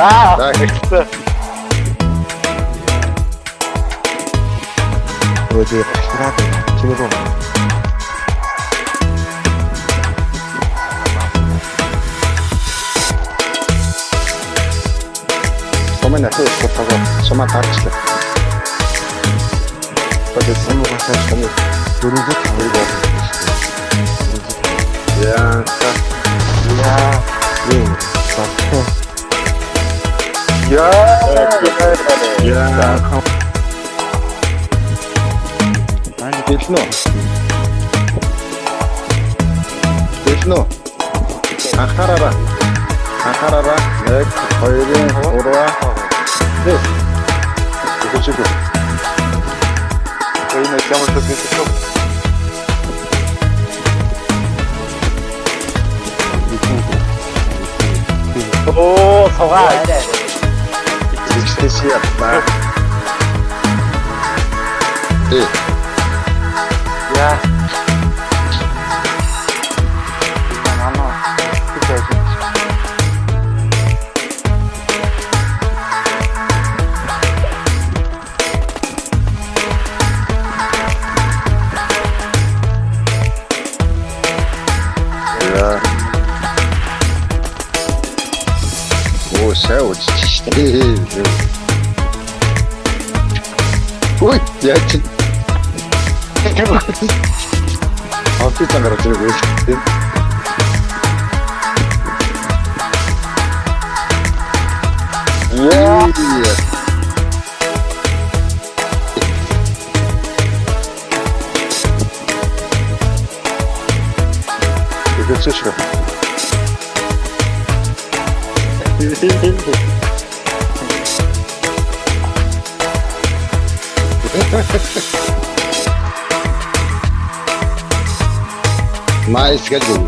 넥스. 어제 확실하게 즐거워. 소면 내서 좋다고 소만 다치래. 어제 소문 가서 소문. 노르고 가을고. 야, 이야, 예, 맞죠. 야, 아니, Vishnu. Akarara. Next, Hoyrin, Orwa. This. Iku chiku. Hoyrin, siamo il tuo 오, 서가. 미치겠지야, 나. 야. 하나. 그래야지. 야. 오, 새우 진짜. 오이, 야, 진. 뒷장 갈아치려고 있어. 이야. 이거 쓰시라. Mais schedule.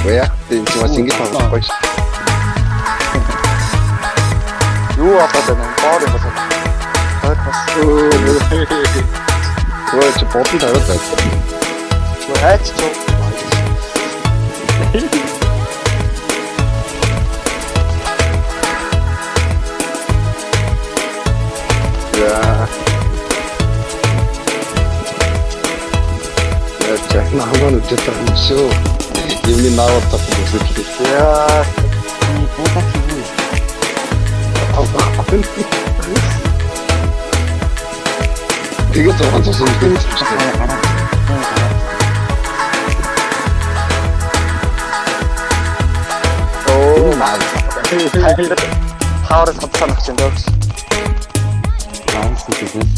Where? Tem uma single depois. 요 아빠는 빠르게 가서. 와, 저 버피 달았다. 와, 진짜. 야. 나만 어쨌다 무쇼 이미 나왔다 무슨 야 이 뽀사티브. 이것도 완전 끊을 수 없어. 오 나이스. 파워를 섭취하는 학생들 혹시 나이스, 그거스.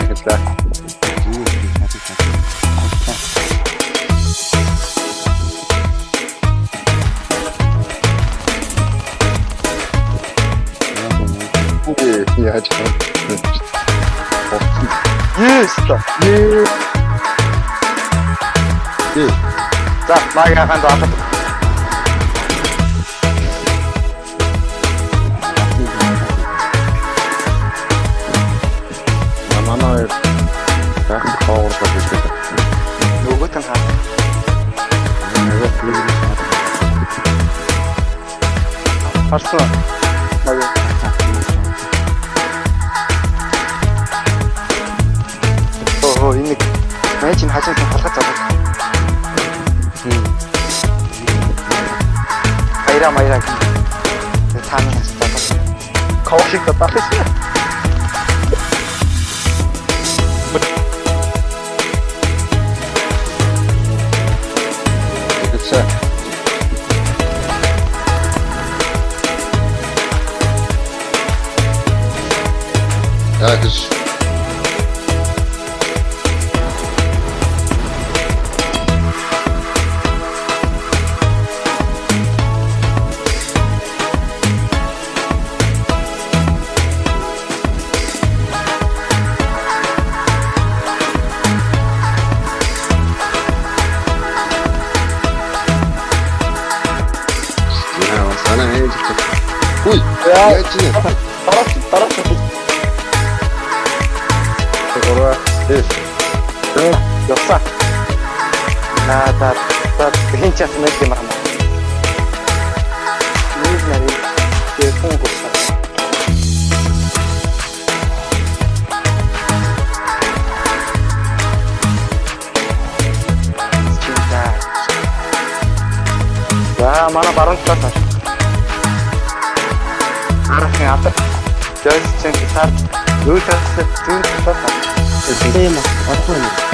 됐다. 야, 참. 예, 진짜. 예. 예. 자, 마이가 간다. 앞에. 나만을 딱 파워로 가고 있다. 요거ትን 하. 내가 불리는 봤어. 맞아. 이미 매진 하진 좀 바꿨잖아. 마이라 다는 진짜 거기가 따뜻해. 그치. 야, 그치. Uy, ya, chile. Para. 4, 5, 6 надад хинч ясна юм аа. Нэг нарийн телефон гуйсан. За манай баруун талаас арахын атар Жойс чин гитар юу талаас зүүн талаас Тийм аа. Орхон.